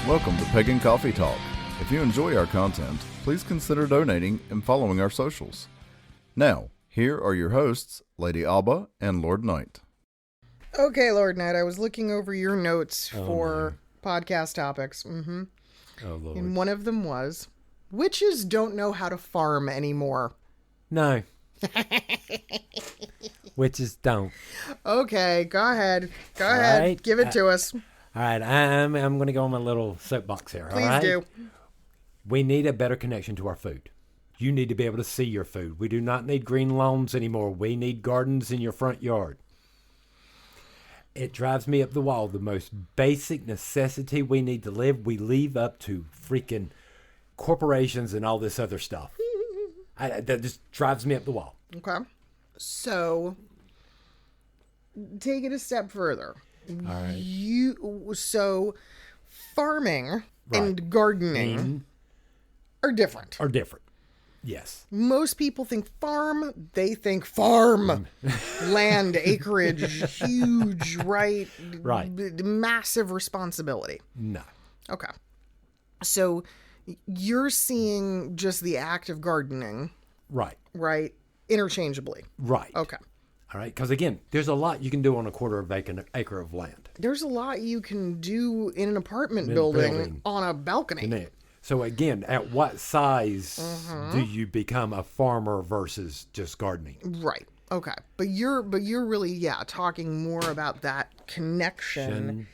Welcome to Pagan Coffee Talk. If you enjoy our content, please consider donating and following our socials. Now, here are your hosts, Lady Alba and Lord Knight. Okay, Lord Knight, I was looking over your notes for podcast topics. Oh, Lord. And one of them was, witches don't know how to farm anymore. No. Witches don't. Okay, go ahead. Go ahead. right. Give it to us. All right, I'm going to go on my little soapbox here. Please all right? do. We need a better connection to our food. You need to be able to see your food. We do not need green lawns anymore. We need gardens in your front yard. It drives me up the wall. The most basic necessity we need to live, we leave up to freaking corporations and all this other stuff. That just drives me up the wall. Okay. So, take it a step further. All right. So, farming and gardening are different. Are different. Yes. Most people think farm, they think farm. Land, acreage, huge, right? Right. Massive responsibility. No. Okay. So you're seeing just the act of gardening, Right. right? Interchangeably. Right. Okay. All right. Because again, there's a lot you can do on a quarter of acre of land. There's a lot you can do in an apartment building on a balcony. So again, at what size do you become a farmer versus just gardening? Right. Okay. But you're really, talking more about that connection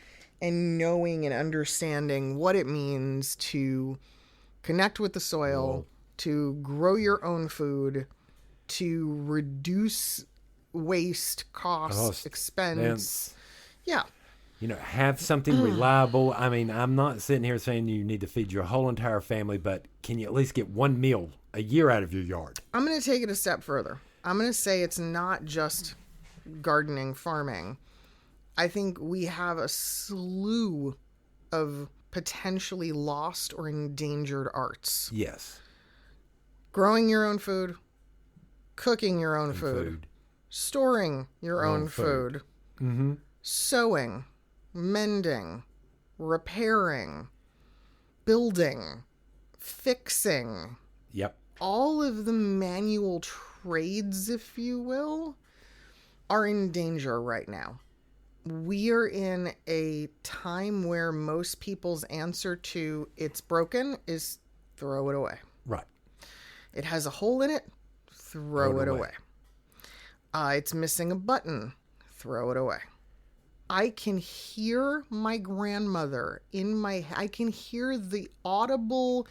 and knowing and understanding what it means to connect with the soil, to grow your own food, to reduce waste, cost, expense. Yeah. You know, have something reliable. I mean, I'm not sitting here saying you need to feed your whole entire family, but can you at least get one meal a year out of your yard? I'm going to take it a step further. I'm going to say it's not just gardening, farming. I think we have a slew of potentially lost or endangered arts. Yes. Growing your own food, cooking your own food, storing your own food, sewing, mending, repairing, building, fixing. Yep. All of the manual trades, if you will, are in danger right now. We are in a time where most people's answer to it's broken is throw it away. Right. It has a hole in it, throw it away. It's missing a button, throw it away. I can hear my grandmother I can hear the audible,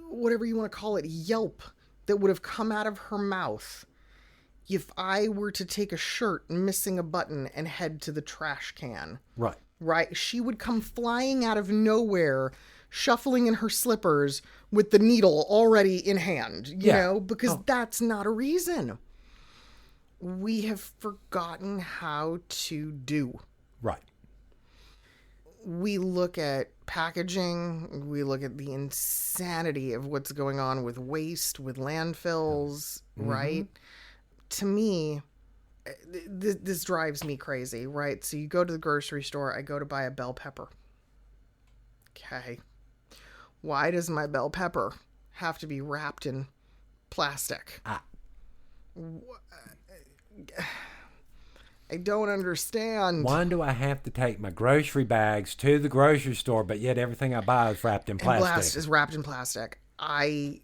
whatever you want to call it, yelp that would have come out of her mouth if I were to take a shirt missing a button and head to the trash can. Right. Right? She would come flying out of nowhere, shuffling in her slippers with the needle already in hand, you know, because that's not a reason. We have forgotten how to do. Right. We look at packaging. We look at the insanity of what's going on with waste, with landfills, right? To me, this drives me crazy, right? So you go to the grocery store. I go to buy a bell pepper. Okay. Why does my bell pepper have to be wrapped in plastic? I don't understand. Why do I have to take my grocery bags to the grocery store, but yet everything I buy is wrapped in plastic? Is wrapped in plastic. But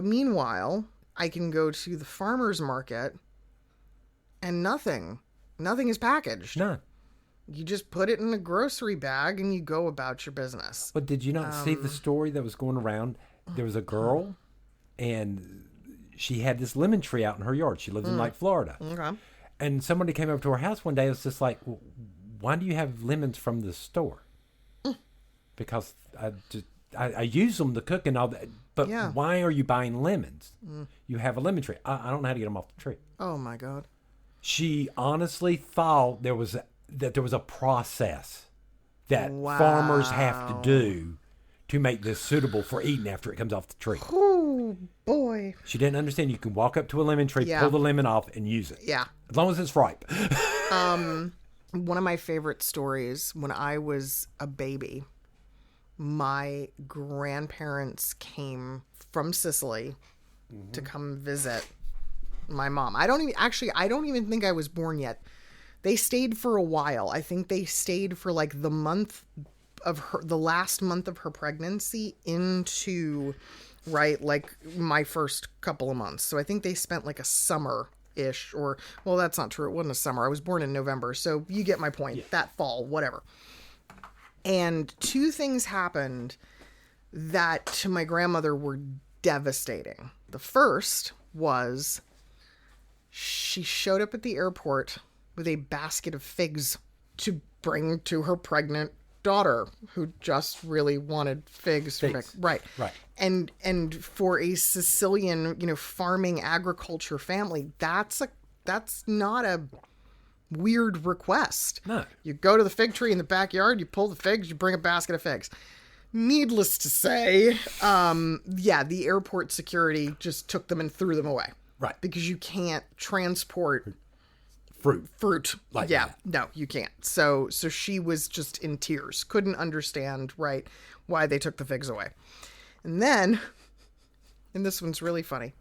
meanwhile, I can go to the farmer's market and nothing is packaged. None. You just put it in a grocery bag and you go about your business. But did you not see the story that was going around? There was a girl and she had this lemon tree out in her yard. She lives in Lake Florida. Okay. And somebody came over to her house one day. It was just like, why do you have lemons from the store? Because I use them to cook and all that. But why are you buying lemons? You have a lemon tree. I don't know how to get them off the tree. Oh, my God. She honestly thought there was a process that farmers have to do to make this suitable for eating after it comes off the tree. Oh, boy. She didn't understand you can walk up to a lemon tree, pull the lemon off, and use it. Yeah. As long as it's ripe. One of my favorite stories, when I was a baby, my grandparents came from Sicily to come visit my mom. I don't even think I was born yet. They stayed for a while. I think they stayed for like the last month of her pregnancy into, right, like my first couple of months. So I think they spent like a summer-ish, or, well, that's not true. It wasn't a summer. I was born in November. So you get my point. Yeah. That fall, whatever. And two things happened that to my grandmother were devastating. The first was she showed up at the airport with a basket of figs to bring to her pregnant daughter, who just really wanted figs. Right. And for a Sicilian, farming agriculture family, that's not a weird request. No. You go to the fig tree in the backyard, you pull the figs, you bring a basket of figs. Needless to say, the airport security just took them and threw them away. Right. Because you can't transport fruit. Like that. No, you can't. So she was just in tears. Couldn't understand, right, why they took the figs away. And then, and this one's really funny,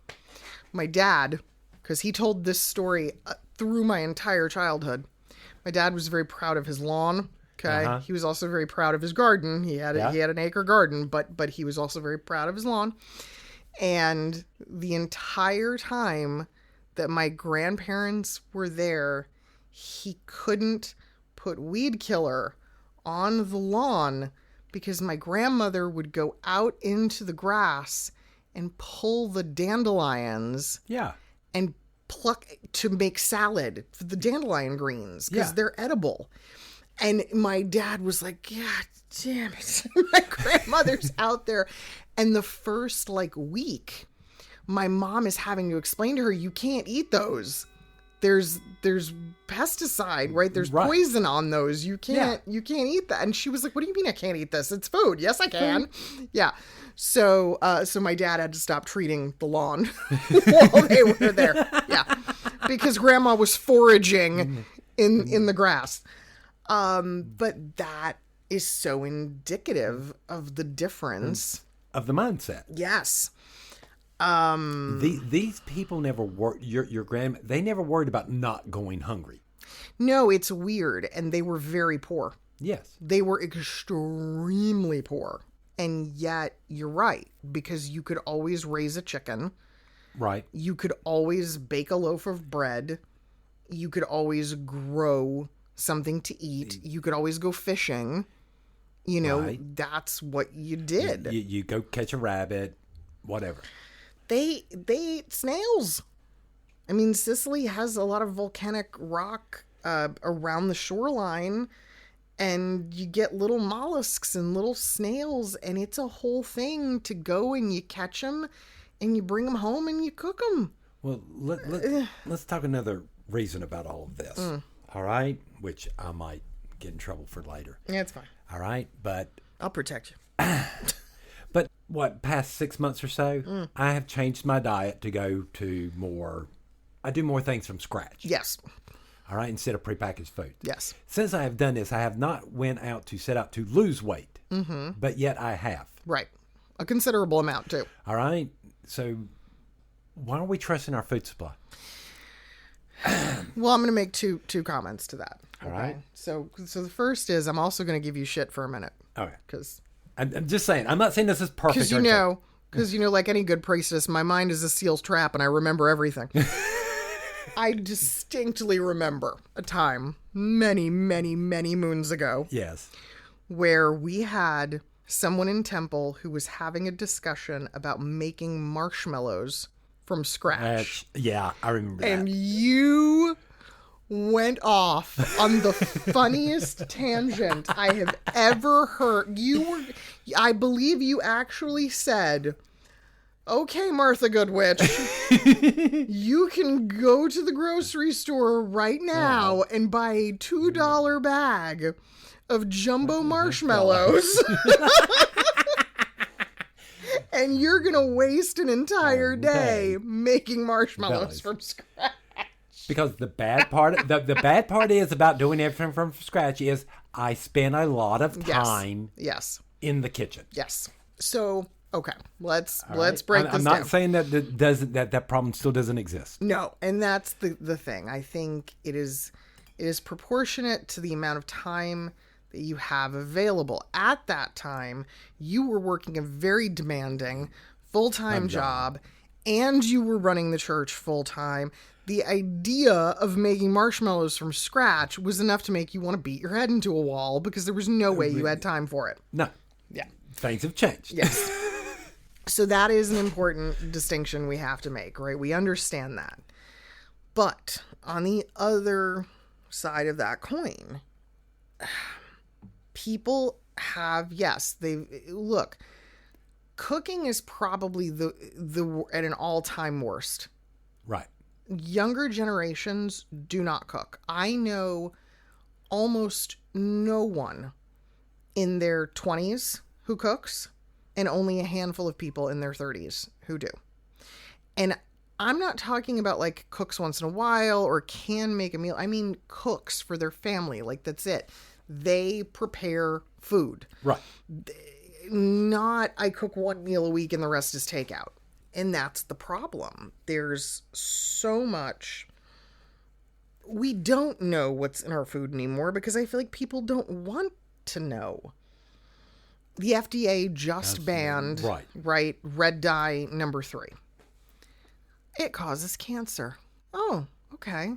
my dad, because he told this story through my entire childhood. My dad was very proud of his lawn. Okay. Uh-huh. He was also very proud of his garden. He had an acre garden, but he was also very proud of his lawn. And the entire time that my grandparents were there, he couldn't put weed killer on the lawn because my grandmother would go out into the grass and pull the dandelions. Yeah. And pluck to make salad for the dandelion greens because they're edible. And my dad was like, God damn it. My grandmother's out there. And the first week, my mom is having to explain to her, you can't eat those. There's pesticide, right? There's poison on those. You can't eat that. And she was like, what do you mean I can't eat this? It's food. Yes, I can. Yeah. So my dad had to stop treating the lawn while they were there. Yeah. Because grandma was foraging in the grass. But that is so indicative of the difference. Of the mindset. Yes. These people never worried, your grandma, they never worried about not going hungry. No, it's weird. And they were very poor. Yes. They were extremely poor. And yet, you're right, because you could always raise a chicken. Right. You could always bake a loaf of bread. You could always grow something to eat. You could always go fishing. That's what you did. You go catch a rabbit, whatever. They ate snails. I mean, Sicily has a lot of volcanic rock around the shoreline. And you get little mollusks and little snails, and it's a whole thing to go and you catch them, and you bring them home and you cook them. Well, let's talk another reason about all of this. All right? Which I might get in trouble for later. Yeah, it's fine. All right? But I'll protect you. But past 6 months or so, I have changed my diet to go to more, I do more things from scratch. Yes. All right, instead of prepackaged food. Yes. Since I have done this, I have not went out to set out to lose weight, but yet I have. Right. A considerable amount, too. All right. So why are we trusting our food supply? Well, I'm going to make two comments to that. All right. So the first is I'm also going to give you shit for a minute. Okay. Because I'm just saying. I'm not saying this is perfect. Because like any good priestess, my mind is a seal's trap and I remember everything. I distinctly remember a time many, many, many moons ago. Yes. Where we had someone in Temple who was having a discussion about making marshmallows from scratch. Yeah, I remember that. And you went off on the funniest tangent I have ever heard. I believe you actually said, okay, Martha Goodwitch, you can go to the grocery store right now and buy a $2 bag of jumbo marshmallows. And you're going to waste an entire day making marshmallows from scratch. Because the bad part, the bad part is about doing everything from scratch is I spend a lot of time Yes. in the kitchen. Yes. So, okay, let's Right. break this I'm down. not saying that that problem still doesn't exist. No, and that's the thing. I think it is proportionate to the amount of time that you have available. At that time, you were working a very demanding full-time job, and you were running the church full-time. The idea of making marshmallows from scratch was enough to make you want to beat your head into a wall because there was no way you had time for it. No. Yeah. Things have changed. Yes. So that is an important distinction we have to make, right? We understand that. But on the other side of that coin, people have, yes, look, cooking is probably the at an all-time worst. Right. Younger generations do not cook. I know almost no one in their 20s who cooks, and only a handful of people in their 30s who do. And I'm not talking about like cooks once in a while or can make a meal. I mean cooks for their family. Like, that's it. They prepare food. Right. Not I cook one meal a week and the rest is takeout. And that's the problem. There's so much. We don't know what's in our food anymore because I feel like people don't want to know. The FDA just banned, right, red dye number 3. It causes cancer. Oh, okay.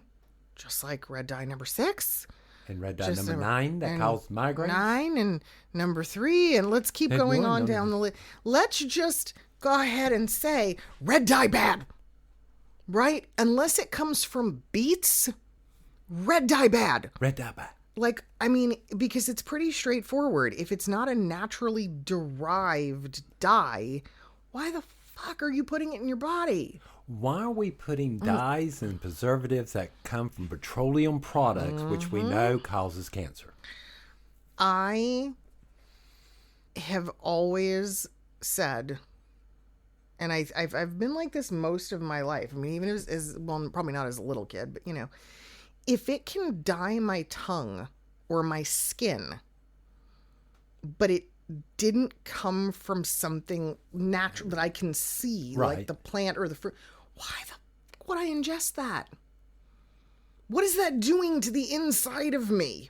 Just like red dye number 6. And red dye number 9 that causes migraines. 9 and number 3. And let's keep going on down the list. Let's just go ahead and say red dye bad. Right? Unless it comes from beets, red dye bad. Red dye bad. Like, I mean, because it's pretty straightforward. If it's not a naturally derived dye, why the fuck are you putting it in your body? Why are we putting dyes and preservatives that come from petroleum products, which we know causes cancer? I have always said, and I've been like this most of my life. I mean, even as well, probably not as a little kid, but you know, if it can dye my tongue or my skin, but it didn't come from something natural that I can see, like the plant or the fruit, why the fuck would I ingest that? What is that doing to the inside of me?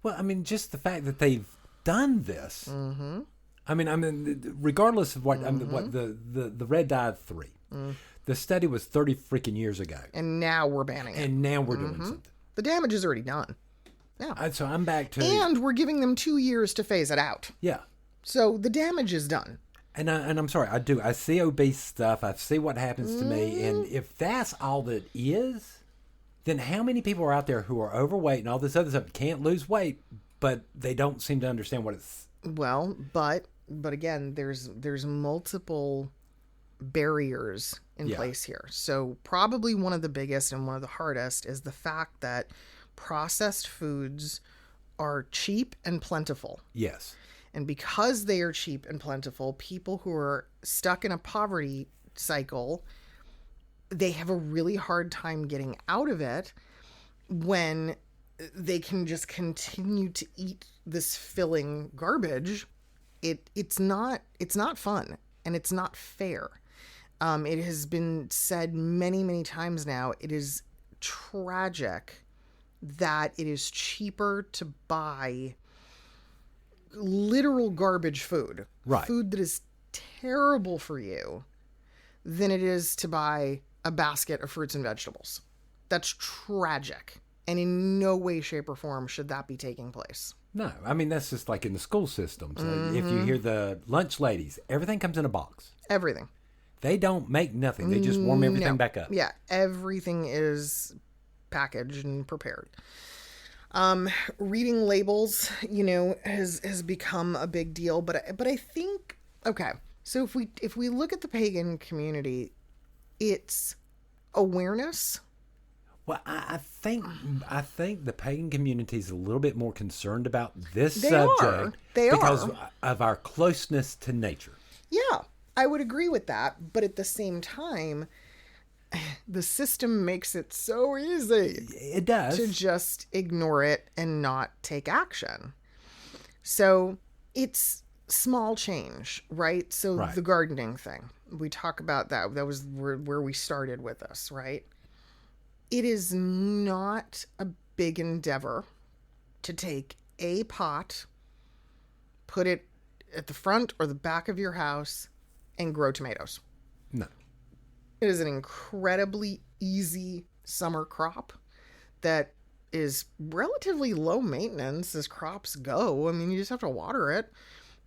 Well, I mean, just the fact that they've done this. Mm-hmm. I mean, regardless of what, what the red dye 3. The study was 30 freaking years ago. And now we're banning it. And now we're doing something. The damage is already done. Yeah. So I'm back to... And we're giving them 2 years to phase it out. Yeah. So the damage is done. And I'm sorry, I see obese stuff. I see what happens to me. And if that's all that is, then how many people are out there who are overweight and all this other stuff, can't lose weight, but they don't seem to understand what it's... Well, but again, there's multiple barriers in place here. So probably one of the biggest and one of the hardest is the fact that processed foods are cheap and plentiful. Yes. And because they are cheap and plentiful, people who are stuck in a poverty cycle, they have a really hard time getting out of it when they can just continue to eat this filling garbage. It's not fun and it's not fair. It has been said many, many times now, it is tragic that it is cheaper to buy literal garbage food, food that is terrible for you, than it is to buy a basket of fruits and vegetables. That's tragic. And in no way, shape, or form should that be taking place. No, I mean, that's just like in the school systems. If you hear the lunch ladies, everything comes in a box. Everything. They don't make nothing. They just warm everything back up. Yeah, everything is packaged and prepared. Reading labels, has become a big deal. But I think, okay, so if we look at the pagan community, it's awareness. Well, I think the pagan community is a little bit more concerned about this subject because of our closeness to nature. Yeah, I would agree with that. But at the same time, the system makes it so easy. It does. To just ignore it and not take action. So it's small change, right? So Right. the gardening thing, we talk about that. That was where we started with this, right? It is not a big endeavor to take a pot, put it at the front or the back of your house, and grow tomatoes. No. It is an incredibly easy summer crop that is relatively low maintenance as crops go. I mean, you just have to water it.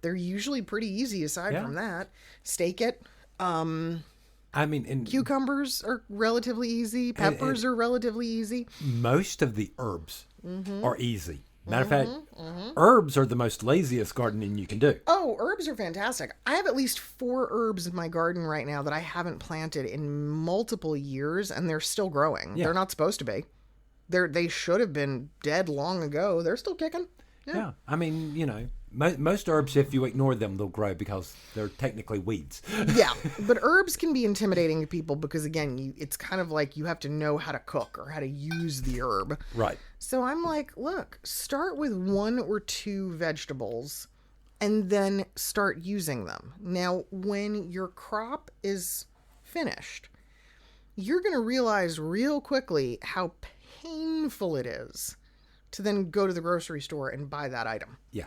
They're usually pretty easy aside from that. Stake it. I mean, and Cucumbers are relatively easy. Peppers are relatively easy. most of the herbs are easy. Matter of fact, herbs are the most laziest gardening you can do. Oh, herbs are fantastic. I have at least 4 herbs in my garden right now that I haven't planted in multiple years, and they're still growing. Yeah. They're not supposed to be. They should have been dead long ago. They're still kicking. Yeah. I mean, most herbs, if you ignore them, they'll grow because they're technically weeds. Yeah, but herbs can be intimidating to people because, again, it's kind of like you have to know how to cook or how to use the herb. Right. So I'm like, look, start with 1 or 2 vegetables and then start using them. Now, when your crop is finished, you're going to realize real quickly how painful it is to then go to the grocery store and buy that item. Yeah.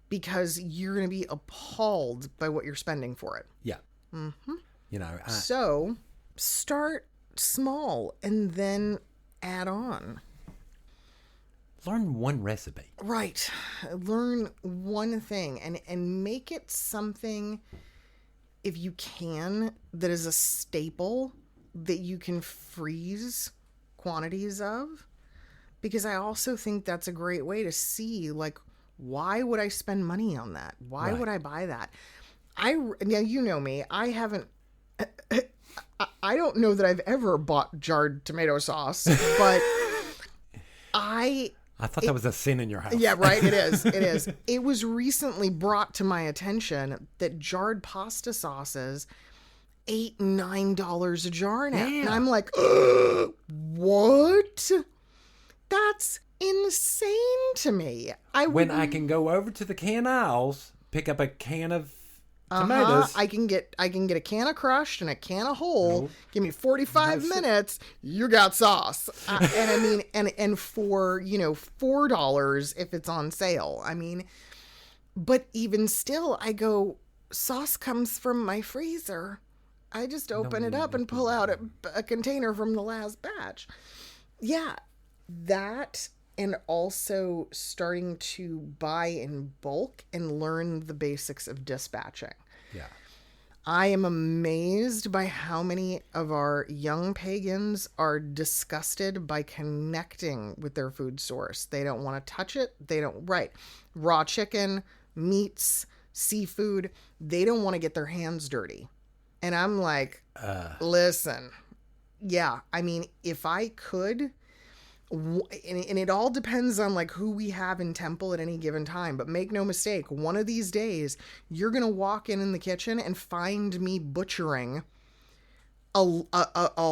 Because you're going to be appalled by what you're spending for it. Yeah. So start small and then add on. Learn one recipe. Right. Learn one thing and make it something, if you can, that is a staple that you can freeze quantities of. Because I also think that's a great way to see, like, why would I spend money on that? Why would I buy that? Now, you know me. I haven't... I don't know that I've ever bought jarred tomato sauce, but I thought that was a sin in your house. Yeah, right. It is. It is. It was recently brought to my attention that jarred pasta sauces $8, $9 a jar now. Yeah. And I'm like, what? That's insane to me. When I can go over to the can aisles, pick up a can of tomatoes. I can get a can of crushed and a can of whole. Give me 45 minutes. You got sauce. And I mean, and for, $4 if it's on sale. I mean, but even still, I go, sauce comes from my freezer. I just open it up and pull out a container from the last batch. Yeah, that, and also starting to buy in bulk and learn the basics of dispatching. Yeah. I am amazed by how many of our young pagans are disgusted by connecting with their food source. They don't want to touch it. Raw chicken, meats, seafood. They don't want to get their hands dirty. And I'm like, listen, yeah, I mean, if I could, and it all depends on like who we have in temple at any given time, but make no mistake, one of these days you're going to walk in the kitchen and find me butchering a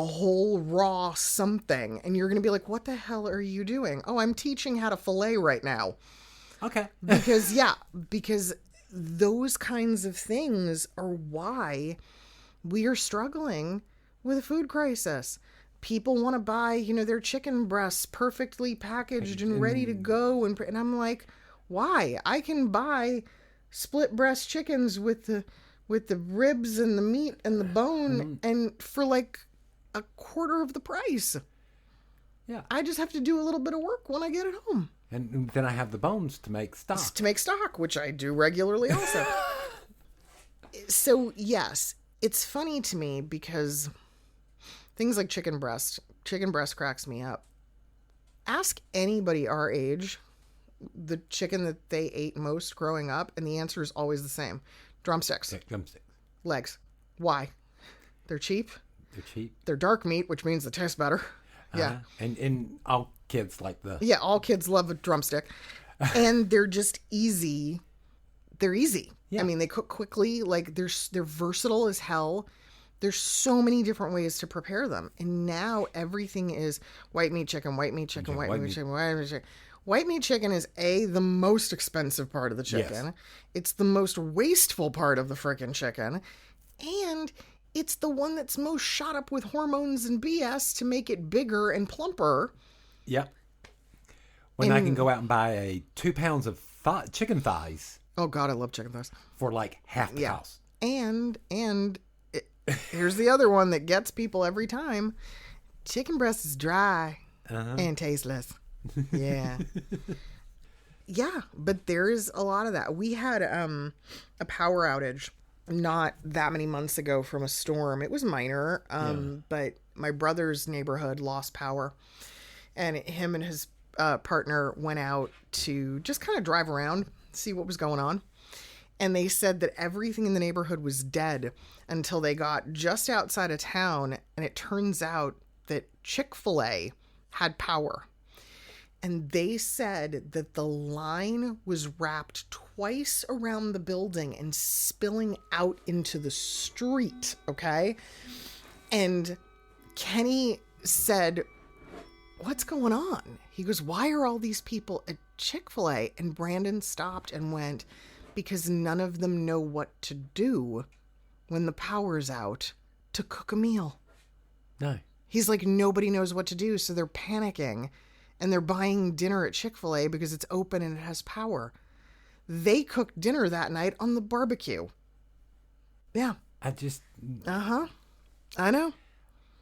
whole raw something. And you're going to be like, what the hell are you doing? Oh, I'm teaching how to fillet right now. Okay. because those kinds of things are why we are struggling with a food crisis. People want to buy, their chicken breasts perfectly packaged and ready to go. And I'm like, why? I can buy split breast chickens with the ribs and the meat and the bone and for like a quarter of the price. Yeah. I just have to do a little bit of work when I get it home. And then I have the bones to make stock. To make stock, which I do regularly also. So, yes, it's funny to me because things like chicken breast cracks me up. Ask anybody our age the chicken that they ate most growing up, and the answer is always the same. Drumsticks. Yeah, drumsticks. Legs. Why? They're cheap. They're cheap. They're dark meat, which means they taste better. Yeah. And all kids like the... Yeah, all kids love a drumstick. And they're just easy. They're easy. Yeah. I mean, they cook quickly. Like, they're versatile as hell. There's so many different ways to prepare them. And now everything is white meat chicken, white meat chicken, white meat chicken, white meat chicken. White meat chicken is the most expensive part of the chicken. Yes. It's the most wasteful part of the frickin' chicken. And it's the one that's most shot up with hormones and BS to make it bigger and plumper. Yep. When I can go out and buy 2 pounds of chicken thighs. Oh, God, I love chicken thighs. For like half the cost. And here's the other one that gets people every time. Chicken breast is dry and tasteless. Yeah. Yeah, but there is a lot of that. We had a power outage not that many months ago from a storm. It was minor, but my brother's neighborhood lost power. And him and his partner went out to just kind of drive around, see what was going on. And they said that everything in the neighborhood was dead until they got just outside of town. And it turns out that Chick-fil-A had power. And they said that the line was wrapped twice around the building and spilling out into the street, okay? And Kenny said, what's going on? He goes, why are all these people at Chick-fil-A? And Brandon stopped and went, because none of them know what to do when the power's out to cook a meal. No. He's like, nobody knows what to do, so they're panicking. And they're buying dinner at Chick-fil-A because it's open and it has power. They cooked dinner that night on the barbecue. Yeah. I know.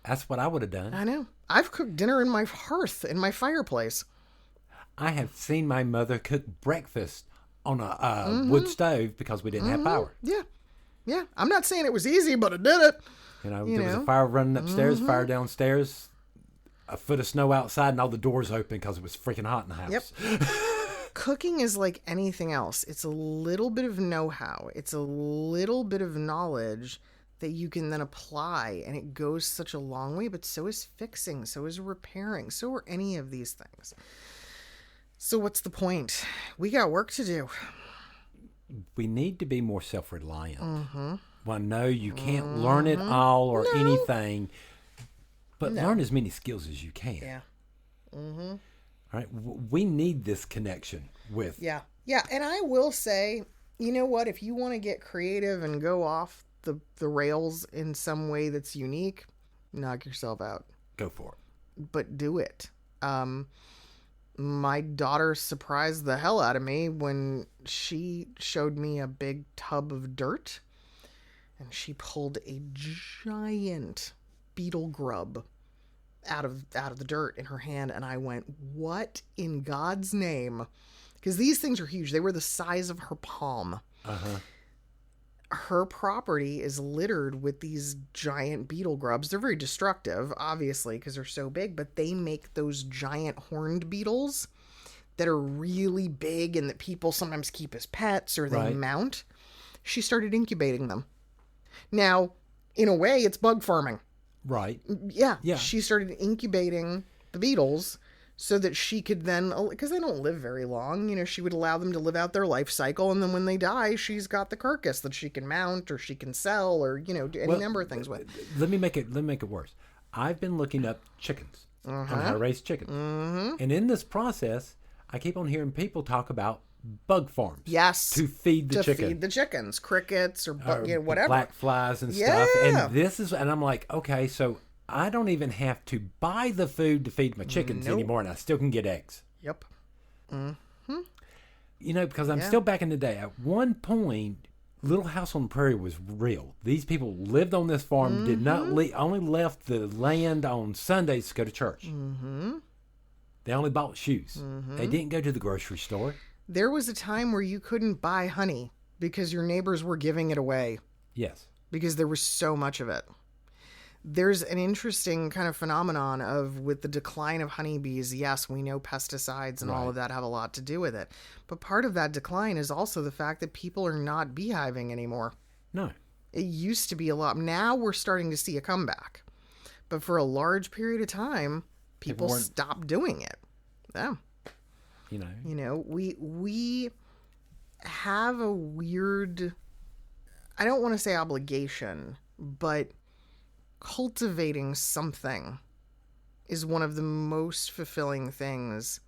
That's what I would have done. I know. I've cooked dinner in my hearth, in my fireplace. I have seen my mother cook breakfast on a wood stove because we didn't have power. Yeah. Yeah. I'm not saying it was easy, but I did it. There was a fire running upstairs, fire downstairs. A foot of snow outside and all the doors open because it was freaking hot in the house. Yep. Cooking is like anything else. It's a little bit of know-how. It's a little bit of knowledge that you can then apply, and it goes such a long way, but so is fixing, so is repairing, so are any of these things. So what's the point? We got work to do. We need to be more self-reliant. Well, no, you can't learn it all or anything. But learn as many skills as you can. Yeah. All right. We need this connection with. Yeah. Yeah. And I will say, you know what? If you want to get creative and go off the rails in some way that's unique, knock yourself out. Go for it. But do it. My daughter surprised the hell out of me when she showed me a big tub of dirt. And she pulled a giant beetle grub out of the dirt in her hand, and I went, what in God's name? Because these things are huge. They were the size of her palm. Her property is littered with these giant beetle grubs. They're very destructive, obviously, because they're so big, but they make those giant horned beetles that are really big and that people sometimes keep as pets or they mount. She started incubating them. Now, in a way, it's bug farming. Right. Yeah. She started incubating the beetles so that she could then, because they don't live very long, she would allow them to live out their life cycle. And then when they die, she's got the carcass that she can mount or she can sell or, do any number of things with. Let me make it worse. I've been looking up chickens on how to raise chickens. And in this process, I keep on hearing people talk about bug farms. Yes. To feed the chicken. To feed the chickens, crickets or whatever. Black flies and stuff. And I'm like, okay, so I don't even have to buy the food to feed my chickens anymore, and I still can get eggs. Yep. Because I'm still back in the day. At one point, Little House on the Prairie was real. These people lived on this farm, did not only left the land on Sundays to go to church. They only bought shoes. They didn't go to the grocery store. There was a time where you couldn't buy honey because your neighbors were giving it away. Yes. Because there was so much of it. There's an interesting kind of phenomenon of with the decline of honeybees. Yes, we know pesticides and all of that have a lot to do with it. But part of that decline is also the fact that people are not beehiving anymore. No. It used to be a lot. Now we're starting to see a comeback. But for a large period of time, people stopped doing it. Yeah. We have a weird, I don't want to say obligation, but cultivating something is one of the most fulfilling things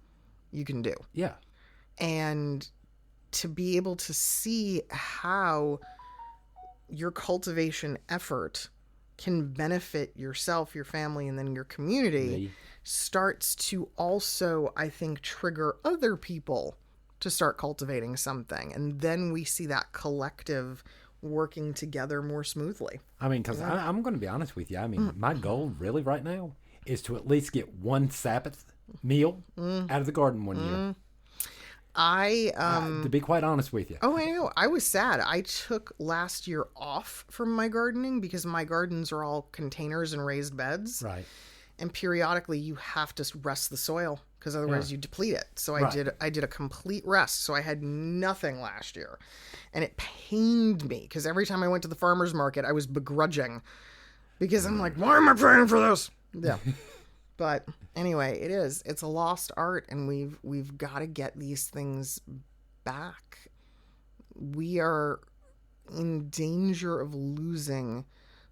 you can do. Yeah. And to be able to see how your cultivation effort can benefit yourself, your family, and then your community starts to also, I think, trigger other people to start cultivating something. And then we see that collective working together more smoothly. I mean, because I'm going to be honest with you. I mean, my goal really right now is to at least get one Sabbath meal out of the garden one year. To be quite honest with you. Oh, I know. I was sad. I took last year off from my gardening because my gardens are all containers and raised beds. Right. And periodically you have to rest the soil because otherwise you deplete it. So I did a complete rest. So I had nothing last year. And it pained me because every time I went to the farmer's market, I was begrudging because I'm like, why am I paying for this? Yeah. But anyway, it's a lost art, and we've got to get these things back. We are in danger of losing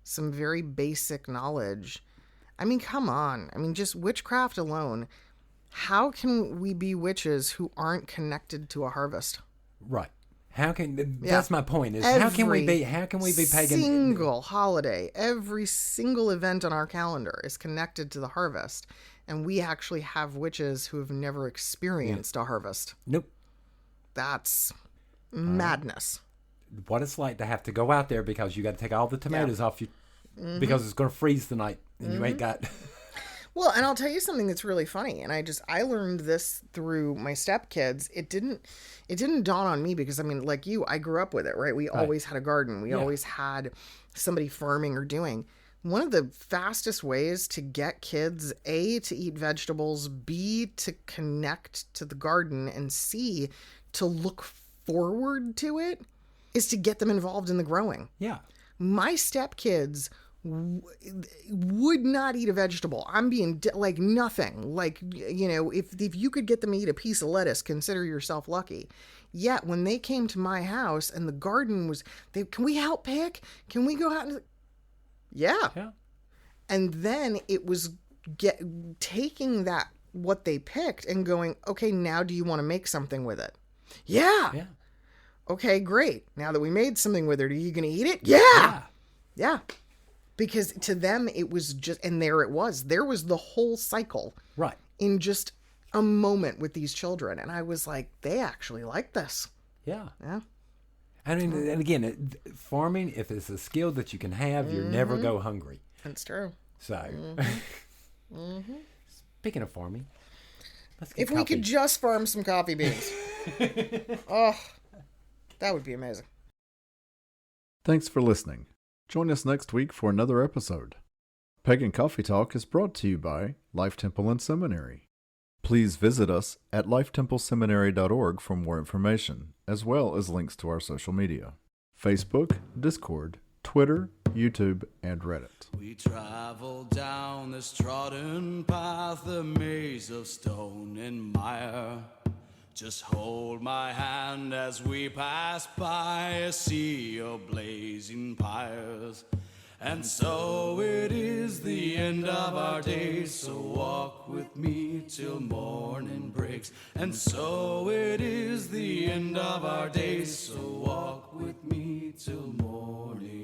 some very basic knowledge. I mean, come on. I mean, just witchcraft alone. How can we be witches who aren't connected to a harvest? Right. That's my point, is how can we be pagan? Single holiday, every single event on our calendar is connected to the harvest, and we actually have witches who have never experienced a harvest. Nope. That's madness. What it's like to have to go out there because you got to take all the tomatoes off you because it's going to freeze tonight and you ain't got. Well, and I'll tell you something that's really funny, and I learned this through my stepkids. It didn't dawn on me because, I mean, like you, I grew up with it, right? We always had a garden. We always had somebody farming or doing. One of the fastest ways to get kids, A, to eat vegetables, B, to connect to the garden, and C, to look forward to it, is to get them involved in the growing. Yeah. My stepkids would not eat a vegetable. I'm being like nothing. Like, you know, if you could get them to eat a piece of lettuce, consider yourself lucky. Yet when they came to my house and the garden was, can we help pick? Can we go out and yeah. And then it was taking that what they picked and going, okay, now do you want to make something with it? Yeah. Okay, great. Now that we made something with it, are you going to eat it? Yeah. Because to them, it was just, and there it was. There was the whole cycle. Right. In just a moment with these children. And I was like, they actually like this. Yeah. I mean, and again, farming, if it's a skill that you can have, you never go hungry. That's true. So, speaking of farming, let's get if we could just farm some coffee beans. Oh, that would be amazing. Thanks for listening. Join us next week for another episode. Pagan Coffee Talk is brought to you by Life Temple and Seminary. Please visit us at lifetempleseminary.org for more information, as well as links to our social media: Facebook, Discord, Twitter, YouTube, and Reddit. We travel down this trodden path, a maze of stone and mire. Just hold my hand as we pass by a sea of blazing pyres. And so it is the end of our days, so walk with me till morning breaks. And so it is the end of our days, so walk with me till morning